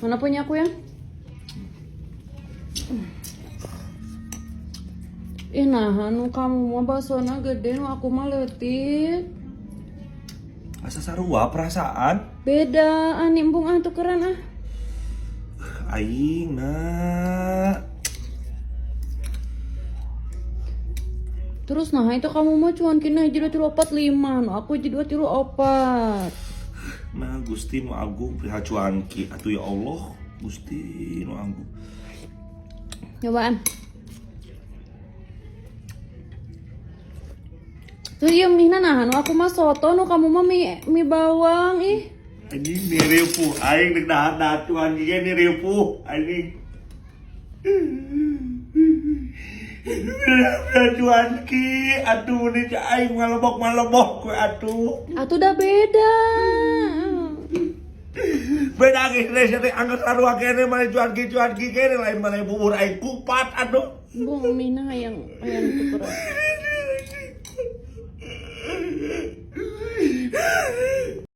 Mana punya aku ya? Nah, anu kamu mah basona gede, nu aku mah leutik. Asa sarua perasaan. Beda, ani embung tukeran ah. Aing na. Terus nah itu kamu mah cuan kena jadi 345, nu aku jadi 234. Nah Gusti nu agung priha cuanki atuh ya Allah. Gusti nu agung. Nyobaan. Tuh iya mihna nah, nu aku mah soto, nu kamu mah mie bawang ih. Anjing nih ripuh, aing dek dahat cuan kieu nih ripuh anjing. Cuan ki atuh nih aing malebok we atuh. Atuh udah beda. Beda geus teh angkat sarua kene mah cuan ki kene lain mah bubur aing kupat atuh. Bung mihna hayang tukeran.